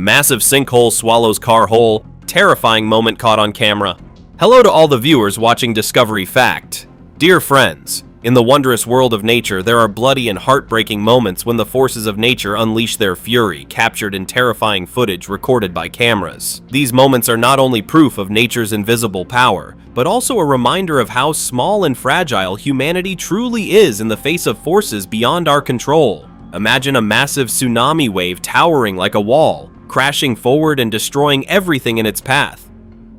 Massive sinkhole swallows car whole. Terrifying moment caught on camera. Hello to all the viewers watching Discovery Fact. Dear friends, in the wondrous world of nature, there are bloody and heartbreaking moments when the forces of nature unleash their fury, captured in terrifying footage recorded by cameras. These moments are not only proof of nature's invisible power, but also a reminder of how small and fragile humanity truly is in the face of forces beyond our control. Imagine a massive tsunami wave towering like a wall, crashing forward and destroying everything in its path.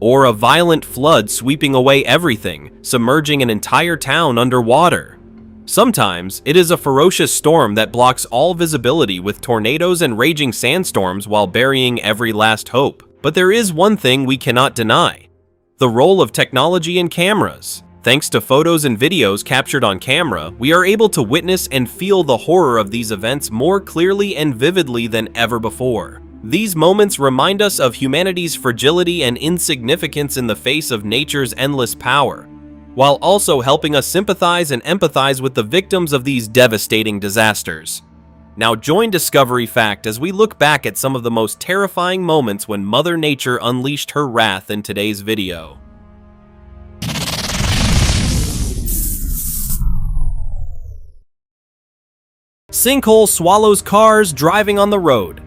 Or a violent flood sweeping away everything, submerging an entire town underwater. Sometimes, it is a ferocious storm that blocks all visibility with tornadoes and raging sandstorms while burying every last hope. But there is one thing we cannot deny: the role of technology and cameras. Thanks to photos and videos captured on camera, we are able to witness and feel the horror of these events more clearly and vividly than ever before. These moments remind us of humanity's fragility and insignificance in the face of nature's endless power, while also helping us sympathize and empathize with the victims of these devastating disasters. Now join Discovery Fact as we look back at some of the most terrifying moments when Mother Nature unleashed her wrath in today's video. Sinkhole swallows cars driving on the road.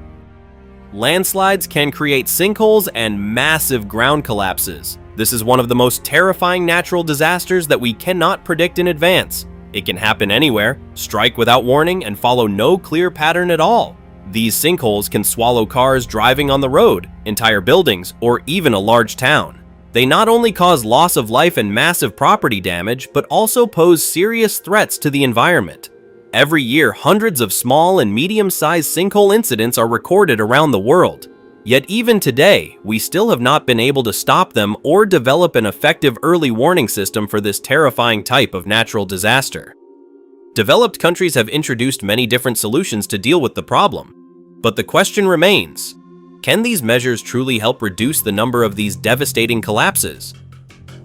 Landslides can create sinkholes and massive ground collapses. This is one of the most terrifying natural disasters that we cannot predict in advance. It can happen anywhere, strike without warning, and follow no clear pattern at all. These sinkholes can swallow cars driving on the road, entire buildings, or even a large town. They not only cause loss of life and massive property damage, but also pose serious threats to the environment. Every year, hundreds of small and medium-sized sinkhole incidents are recorded around the world. Yet even today, we still have not been able to stop them or develop an effective early warning system for this terrifying type of natural disaster. Developed countries have introduced many different solutions to deal with the problem. But the question remains: can these measures truly help reduce the number of these devastating collapses?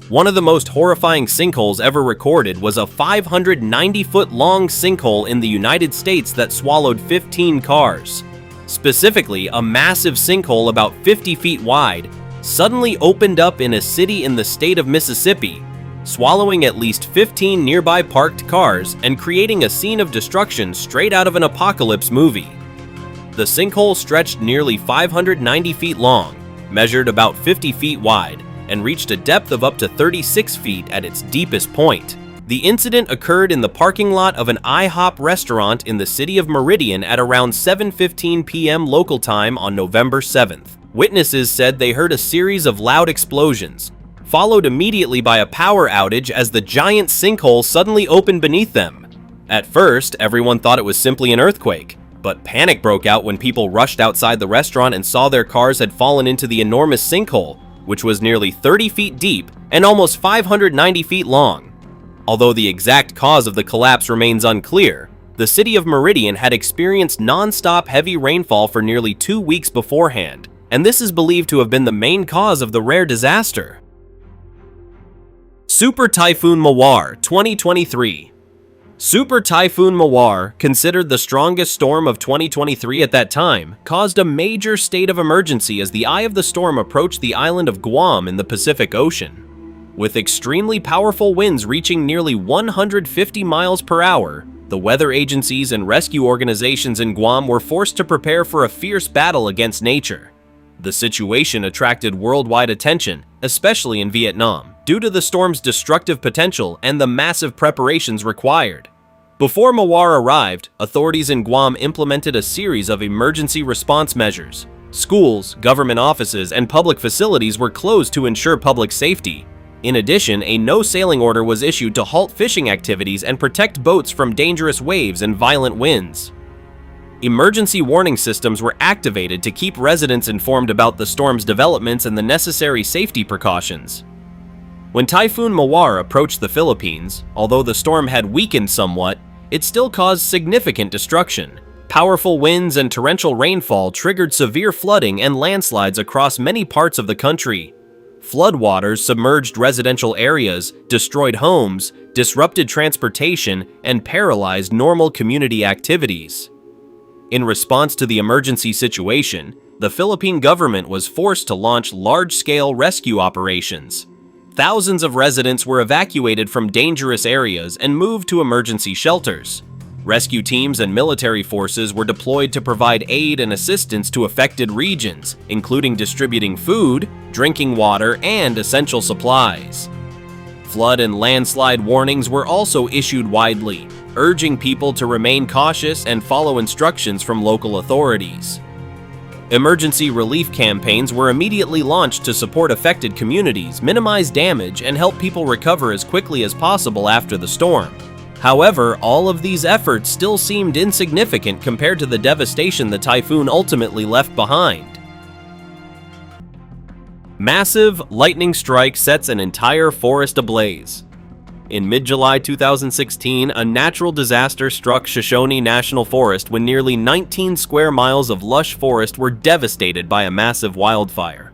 One of the most horrifying sinkholes ever recorded was a 590-foot-long sinkhole in the United States that swallowed 15 cars. Specifically, a massive sinkhole about 50 feet wide suddenly opened up in a city in the state of Mississippi, swallowing at least 15 nearby parked cars and creating a scene of destruction straight out of an apocalypse movie. The sinkhole stretched nearly 590 feet long, measured about 50 feet wide, and reached a depth of up to 36 feet at its deepest point. The incident occurred in the parking lot of an IHOP restaurant in the city of Meridian at around 7:15 p.m. local time on November 7th. Witnesses said they heard a series of loud explosions, followed immediately by a power outage as the giant sinkhole suddenly opened beneath them. At first, everyone thought it was simply an earthquake, but panic broke out when people rushed outside the restaurant and saw their cars had fallen into the enormous sinkhole, which was nearly 30 feet deep and almost 590 feet long. Although the exact cause of the collapse remains unclear, the city of Meridian had experienced non-stop heavy rainfall for nearly 2 weeks beforehand, and this is believed to have been the main cause of the rare disaster. Super Typhoon Mawar 2023. Super Typhoon Mawar, considered the strongest storm of 2023 at that time, caused a major state of emergency as the eye of the storm approached the island of Guam in the Pacific Ocean. With extremely powerful winds reaching nearly 150 miles per hour, the weather agencies and rescue organizations in Guam were forced to prepare for a fierce battle against nature. The situation attracted worldwide attention, especially in Vietnam, due to the storm's destructive potential and the massive preparations required. Before Mawar arrived, authorities in Guam implemented a series of emergency response measures. Schools, government offices, and public facilities were closed to ensure public safety. In addition, a no-sailing order was issued to halt fishing activities and protect boats from dangerous waves and violent winds. Emergency warning systems were activated to keep residents informed about the storm's developments and the necessary safety precautions. When Typhoon Mawar approached the Philippines, although the storm had weakened somewhat, it still caused significant destruction. Powerful winds and torrential rainfall triggered severe flooding and landslides across many parts of the country. Floodwaters submerged residential areas, destroyed homes, disrupted transportation, and paralyzed normal community activities. In response to the emergency situation, the Philippine government was forced to launch large-scale rescue operations. Thousands of residents were evacuated from dangerous areas and moved to emergency shelters. Rescue teams and military forces were deployed to provide aid and assistance to affected regions, including distributing food, drinking water, and essential supplies. Flood and landslide warnings were also issued widely, urging people to remain cautious and follow instructions from local authorities. Emergency relief campaigns were immediately launched to support affected communities, minimize damage, and help people recover as quickly as possible after the storm. However, all of these efforts still seemed insignificant compared to the devastation the typhoon ultimately left behind. Massive lightning strike sets an entire forest ablaze. In mid-July 2016, a natural disaster struck Shoshone National Forest when nearly 19 square miles of lush forest were devastated by a massive wildfire.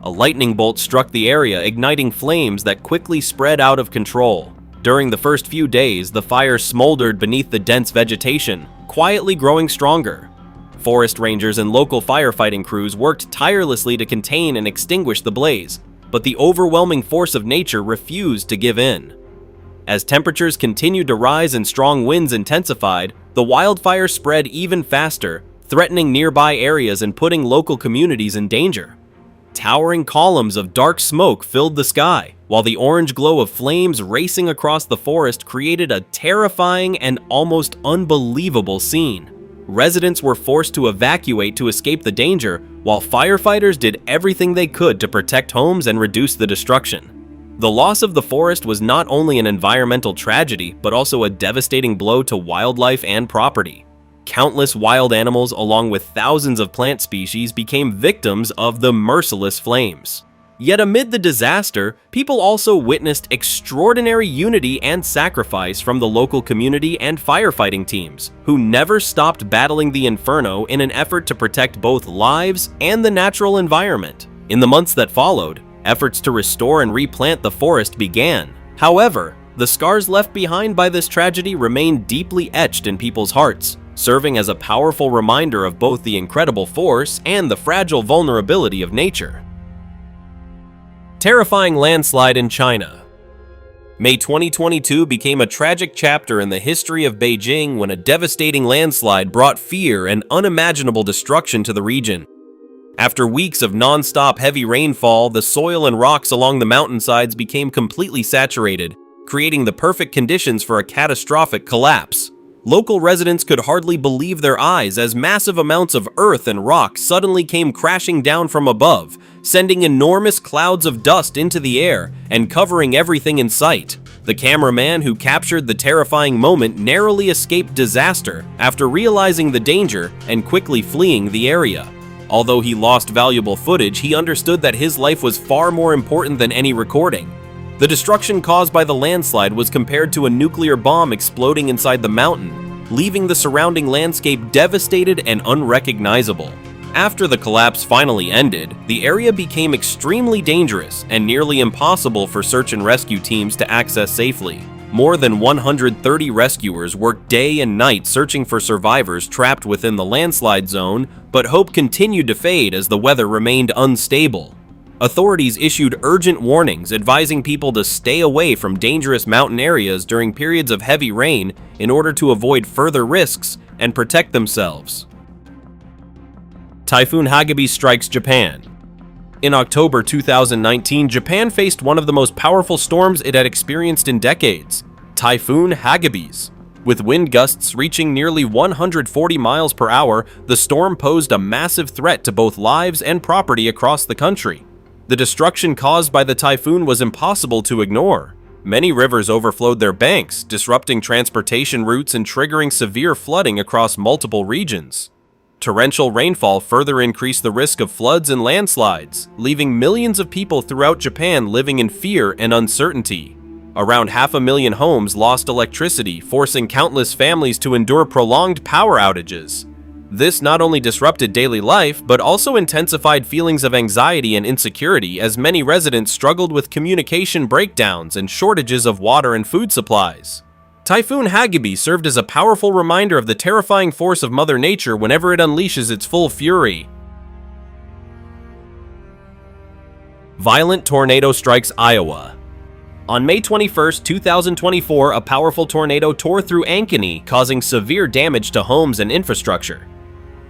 A lightning bolt struck the area, igniting flames that quickly spread out of control. During the first few days, the fire smoldered beneath the dense vegetation, quietly growing stronger. Forest rangers and local firefighting crews worked tirelessly to contain and extinguish the blaze, but the overwhelming force of nature refused to give in. As temperatures continued to rise and strong winds intensified, the wildfire spread even faster, threatening nearby areas and putting local communities in danger. Towering columns of dark smoke filled the sky, while the orange glow of flames racing across the forest created a terrifying and almost unbelievable scene. Residents were forced to evacuate to escape the danger, while firefighters did everything they could to protect homes and reduce the destruction. The loss of the forest was not only an environmental tragedy, but also a devastating blow to wildlife and property. Countless wild animals, along with thousands of plant species, became victims of the merciless flames. Yet amid the disaster, people also witnessed extraordinary unity and sacrifice from the local community and firefighting teams, who never stopped battling the inferno in an effort to protect both lives and the natural environment. In the months that followed, efforts to restore and replant the forest began. However, the scars left behind by this tragedy remained deeply etched in people's hearts, serving as a powerful reminder of both the incredible force and the fragile vulnerability of nature. Terrifying landslide in China. May 2022 became a tragic chapter in the history of Beijing when a devastating landslide brought fear and unimaginable destruction to the region. After weeks of non-stop heavy rainfall, the soil and rocks along the mountainsides became completely saturated, creating the perfect conditions for a catastrophic collapse. Local residents could hardly believe their eyes as massive amounts of earth and rock suddenly came crashing down from above, sending enormous clouds of dust into the air and covering everything in sight. The cameraman who captured the terrifying moment narrowly escaped disaster after realizing the danger and quickly fleeing the area. Although he lost valuable footage, he understood that his life was far more important than any recording. The destruction caused by the landslide was compared to a nuclear bomb exploding inside the mountain, leaving the surrounding landscape devastated and unrecognizable. After the collapse finally ended, the area became extremely dangerous and nearly impossible for search and rescue teams to access safely. More than 130 rescuers worked day and night searching for survivors trapped within the landslide zone, but hope continued to fade as the weather remained unstable. Authorities issued urgent warnings advising people to stay away from dangerous mountain areas during periods of heavy rain in order to avoid further risks and protect themselves. Typhoon Hagibis strikes Japan. In October 2019, Japan faced one of the most powerful storms it had experienced in decades, Typhoon Hagibis. With wind gusts reaching nearly 140 miles per hour, the storm posed a massive threat to both lives and property across the country. The destruction caused by the typhoon was impossible to ignore. Many rivers overflowed their banks, disrupting transportation routes and triggering severe flooding across multiple regions. Torrential rainfall further increased the risk of floods and landslides, leaving millions of people throughout Japan living in fear and uncertainty. Around 500,000 homes lost electricity, forcing countless families to endure prolonged power outages. This not only disrupted daily life, but also intensified feelings of anxiety and insecurity as many residents struggled with communication breakdowns and shortages of water and food supplies. Typhoon Hagibis served as a powerful reminder of the terrifying force of Mother Nature whenever it unleashes its full fury. Violent tornado strikes Iowa. On May 21, 2024, a powerful tornado tore through Ankeny, causing severe damage to homes and infrastructure.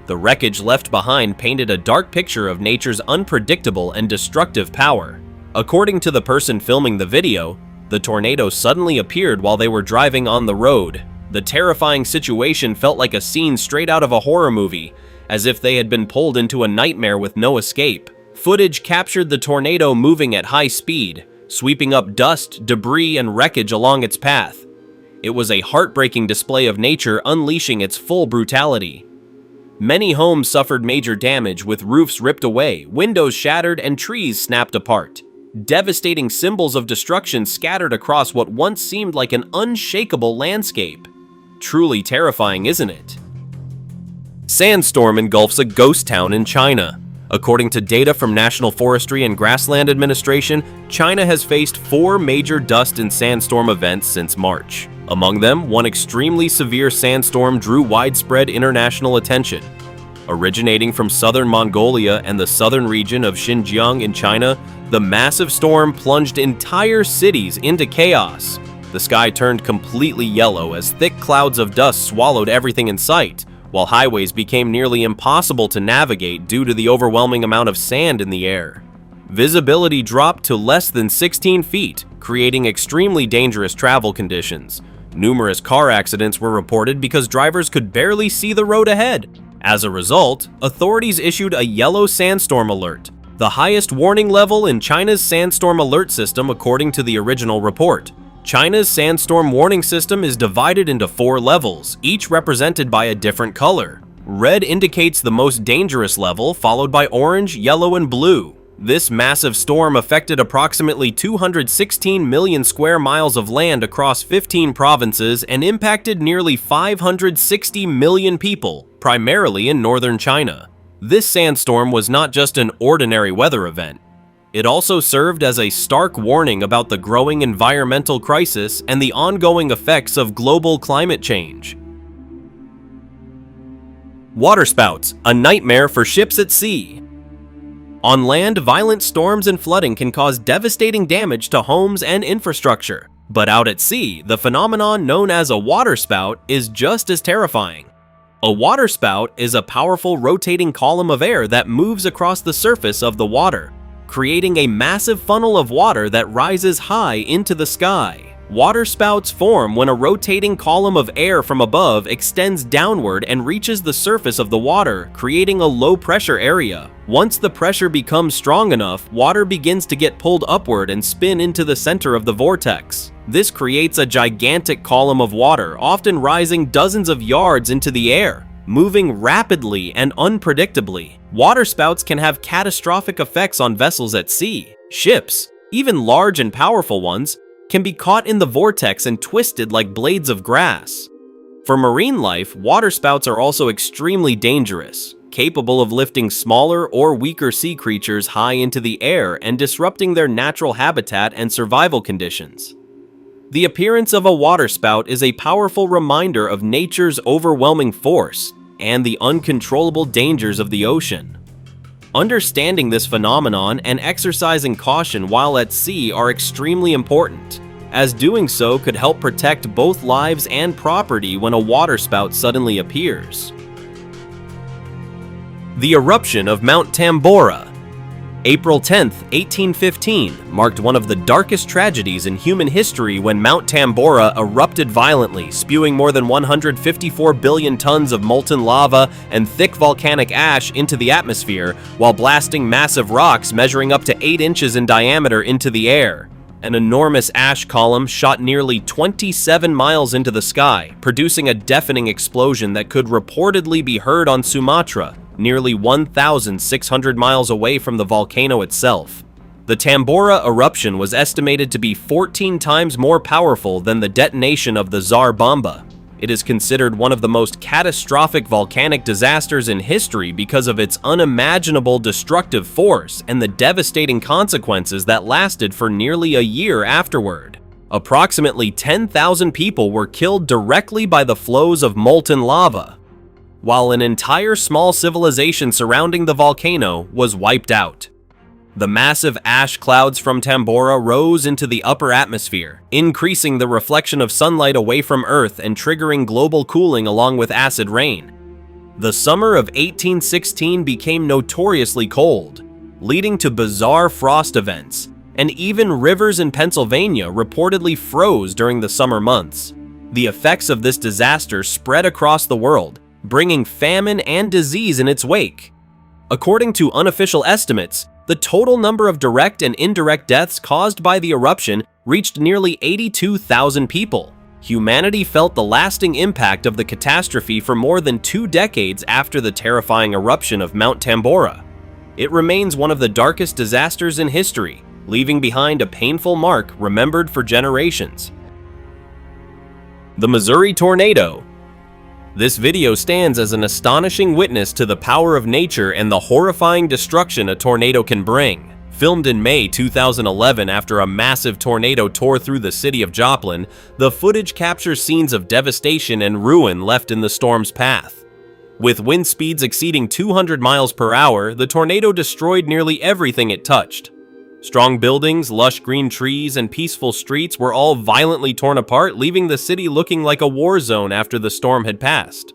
The wreckage left behind painted a dark picture of nature's unpredictable and destructive power. According to the person filming the video, the tornado suddenly appeared while they were driving on the road. The terrifying situation felt like a scene straight out of a horror movie, as if they had been pulled into a nightmare with no escape. Footage captured the tornado moving at high speed, sweeping up dust, debris, and wreckage along its path. It was a heartbreaking display of nature unleashing its full brutality. Many homes suffered major damage, with roofs ripped away, windows shattered, and trees snapped apart. Devastating symbols of destruction scattered across what once seemed like an unshakable landscape. Truly terrifying, isn't it? Sandstorm engulfs a ghost town in China. According to data from National Forestry and Grassland Administration, China has faced 4 major dust and sandstorm events since March. Among them, one extremely severe sandstorm drew widespread international attention. Originating from southern Mongolia and the southern region of Xinjiang in China, the massive storm plunged entire cities into chaos. The sky turned completely yellow as thick clouds of dust swallowed everything in sight, while highways became nearly impossible to navigate due to the overwhelming amount of sand in the air. Visibility dropped to less than 16 feet, creating extremely dangerous travel conditions. Numerous car accidents were reported because drivers could barely see the road ahead. As a result, authorities issued a yellow sandstorm alert, the highest warning level in China's sandstorm alert system according to the original report. China's sandstorm warning system is divided into 4 levels, each represented by a different color. Red indicates the most dangerous level, followed by orange, yellow, and blue. This massive storm affected approximately 216 million square miles of land across 15 provinces and impacted nearly 560 million people, primarily in northern China. This sandstorm was not just an ordinary weather event. It also served as a stark warning about the growing environmental crisis and the ongoing effects of global climate change. Waterspouts, a nightmare for ships at sea. On land, violent storms and flooding can cause devastating damage to homes and infrastructure. But out at sea, the phenomenon known as a waterspout is just as terrifying. A waterspout is a powerful rotating column of air that moves across the surface of the water, creating a massive funnel of water that rises high into the sky. Waterspouts form when a rotating column of air from above extends downward and reaches the surface of the water, creating a low-pressure area. Once the pressure becomes strong enough, water begins to get pulled upward and spin into the center of the vortex. This creates a gigantic column of water, often rising dozens of yards into the air, moving rapidly and unpredictably. Waterspouts can have catastrophic effects on vessels at sea. Ships, even large and powerful ones, can be caught in the vortex and twisted like blades of grass. For marine life, waterspouts are also extremely dangerous, capable of lifting smaller or weaker sea creatures high into the air and disrupting their natural habitat and survival conditions. The appearance of a waterspout is a powerful reminder of nature's overwhelming force and the uncontrollable dangers of the ocean. Understanding this phenomenon and exercising caution while at sea are extremely important, as doing so could help protect both lives and property when a waterspout suddenly appears. The eruption of Mount Tambora. April 10, 1815, marked one of the darkest tragedies in human history when Mount Tambora erupted violently, spewing more than 154 billion tons of molten lava and thick volcanic ash into the atmosphere, while blasting massive rocks measuring up to 8 inches in diameter into the air. An enormous ash column shot nearly 27 miles into the sky, producing a deafening explosion that could reportedly be heard on Sumatra, nearly 1,600 miles away from the volcano itself. The Tambora eruption was estimated to be 14 times more powerful than the detonation of the Tsar Bomba. It is considered one of the most catastrophic volcanic disasters in history because of its unimaginable destructive force and the devastating consequences that lasted for nearly a year afterward. Approximately 10,000 people were killed directly by the flows of molten lava, while an entire small civilization surrounding the volcano was wiped out. The massive ash clouds from Tambora rose into the upper atmosphere, increasing the reflection of sunlight away from Earth and triggering global cooling along with acid rain. The summer of 1816 became notoriously cold, leading to bizarre frost events, and even rivers in Pennsylvania reportedly froze during the summer months. The effects of this disaster spread across the world, bringing famine and disease in its wake. According to unofficial estimates, the total number of direct and indirect deaths caused by the eruption reached nearly 82,000 people. Humanity felt the lasting impact of the catastrophe for more than 2 decades after the terrifying eruption of Mount Tambora. It remains one of the darkest disasters in history, leaving behind a painful mark remembered for generations. The Missouri Tornado. This video stands as an astonishing witness to the power of nature and the horrifying destruction a tornado can bring. Filmed in May 2011 after a massive tornado tore through the city of Joplin, the footage captures scenes of devastation and ruin left in the storm's path. With wind speeds exceeding 200 miles per hour, the tornado destroyed nearly everything it touched. Strong buildings, lush green trees, and peaceful streets were all violently torn apart, leaving the city looking like a war zone after the storm had passed.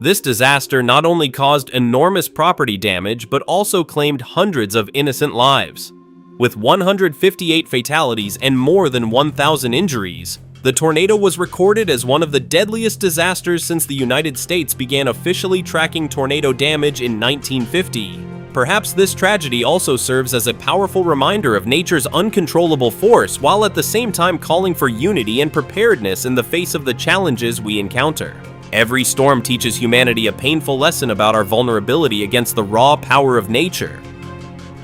This disaster not only caused enormous property damage, but also claimed hundreds of innocent lives. With 158 fatalities and more than 1,000 injuries, the tornado was recorded as one of the deadliest disasters since the United States began officially tracking tornado damage in 1950. Perhaps this tragedy also serves as a powerful reminder of nature's uncontrollable force, while at the same time calling for unity and preparedness in the face of the challenges we encounter. Every storm teaches humanity a painful lesson about our vulnerability against the raw power of nature.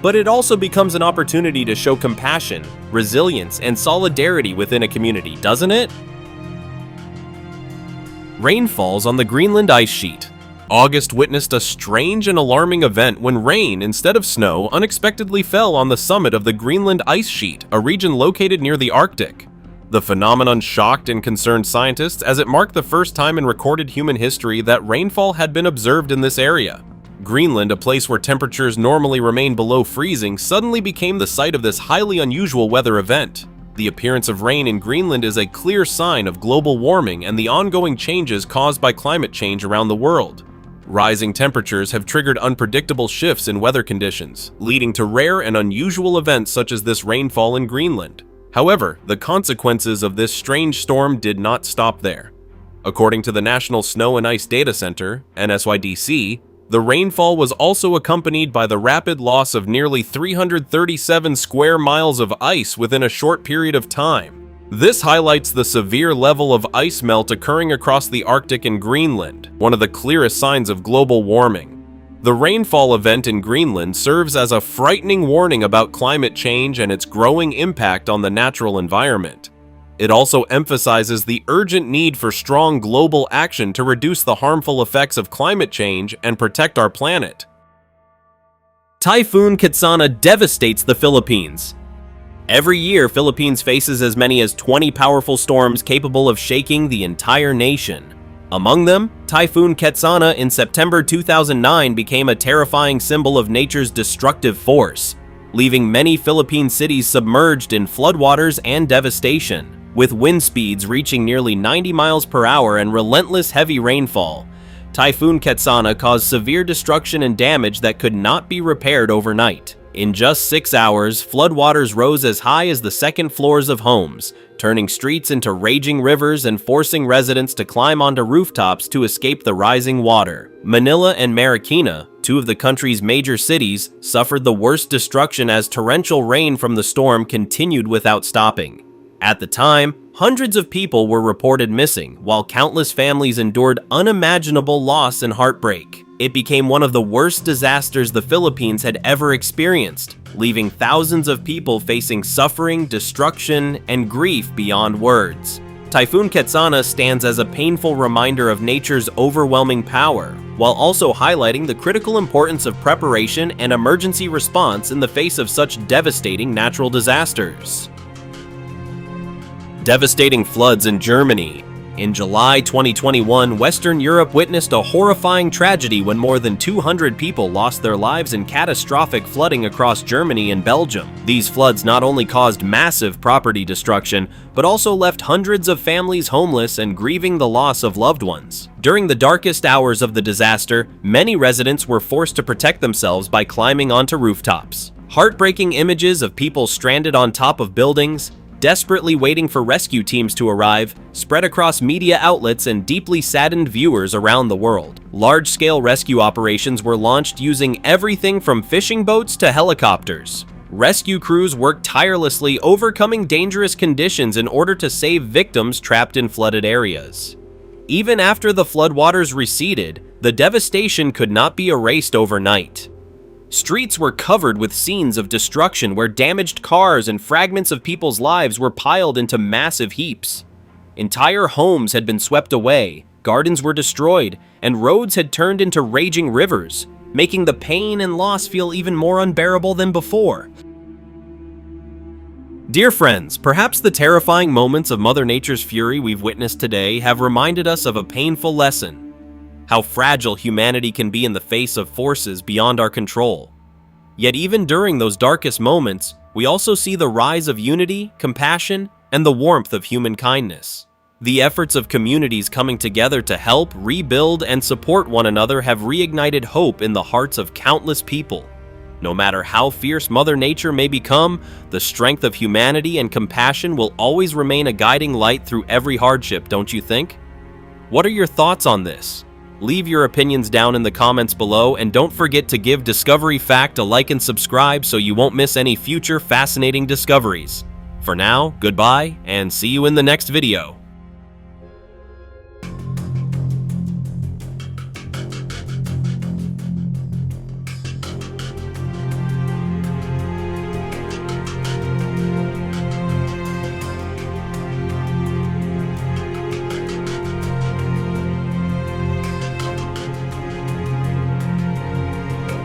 But it also becomes an opportunity to show compassion, resilience, and solidarity within a community, doesn't it? Rain falls on the Greenland ice sheet. August witnessed a strange and alarming event when rain, instead of snow, unexpectedly fell on the summit of the Greenland ice sheet, a region located near the Arctic. The phenomenon shocked and concerned scientists as it marked the first time in recorded human history that rainfall had been observed in this area. Greenland, a place where temperatures normally remain below freezing, suddenly became the site of this highly unusual weather event. The appearance of rain in Greenland is a clear sign of global warming and the ongoing changes caused by climate change around the world. Rising temperatures have triggered unpredictable shifts in weather conditions, leading to rare and unusual events such as this rainfall in Greenland. However, the consequences of this strange storm did not stop there. According to the National Snow and Ice Data Center, NSYDC, the rainfall was also accompanied by the rapid loss of nearly 337 square miles of ice within a short period of time. This highlights the severe level of ice melt occurring across the Arctic and Greenland, one of the clearest signs of global warming. The rainfall event in Greenland serves as a frightening warning about climate change and its growing impact on the natural environment. It also emphasizes the urgent need for strong global action to reduce the harmful effects of climate change and protect our planet. Typhoon Ketsana devastates the Philippines. Every year, Philippines faces as many as 20 powerful storms capable of shaking the entire nation. Among them, Typhoon Ketsana in September 2009 became a terrifying symbol of nature's destructive force, leaving many Philippine cities submerged in floodwaters and devastation. With wind speeds reaching nearly 90 miles per hour and relentless heavy rainfall, Typhoon Ketsana caused severe destruction and damage that could not be repaired overnight. In just 6 hours, floodwaters rose as high as the second floors of homes, turning streets into raging rivers and forcing residents to climb onto rooftops to escape the rising water. Manila and Marikina, two of the country's major cities, suffered the worst destruction as torrential rain from the storm continued without stopping. At the time, hundreds of people were reported missing, while countless families endured unimaginable loss and heartbreak. It became one of the worst disasters the Philippines had ever experienced, leaving thousands of people facing suffering, destruction, and grief beyond words. Typhoon Ketsana stands as a painful reminder of nature's overwhelming power, while also highlighting the critical importance of preparation and emergency response in the face of such devastating natural disasters. Devastating floods in Germany. In July 2021, Western Europe witnessed a horrifying tragedy when more than 200 people lost their lives in catastrophic flooding across Germany and Belgium. These floods not only caused massive property destruction, but also left hundreds of families homeless and grieving the loss of loved ones. During the darkest hours of the disaster, many residents were forced to protect themselves by climbing onto rooftops. Heartbreaking images of people stranded on top of buildings, desperately waiting for rescue teams to arrive, spread across media outlets and deeply saddened viewers around the world. Large-scale rescue operations were launched using everything from fishing boats to helicopters. Rescue crews worked tirelessly, overcoming dangerous conditions in order to save victims trapped in flooded areas. Even after the floodwaters receded, the devastation could not be erased overnight. Streets were covered with scenes of destruction where damaged cars and fragments of people's lives were piled into massive heaps. Entire homes had been swept away, gardens were destroyed, and roads had turned into raging rivers, making the pain and loss feel even more unbearable than before. Dear friends, perhaps the terrifying moments of Mother Nature's fury we've witnessed today have reminded us of a painful lesson: how fragile humanity can be in the face of forces beyond our control. Yet even during those darkest moments, we also see the rise of unity, compassion, and the warmth of human kindness. The efforts of communities coming together to help, rebuild, and support one another have reignited hope in the hearts of countless people. No matter how fierce Mother Nature may become, the strength of humanity and compassion will always remain a guiding light through every hardship, don't you think? What are your thoughts on this? Leave your opinions down in the comments below, and don't forget to give Discovery Fact a like and subscribe so you won't miss any future fascinating discoveries. For now, goodbye, and see you in the next video.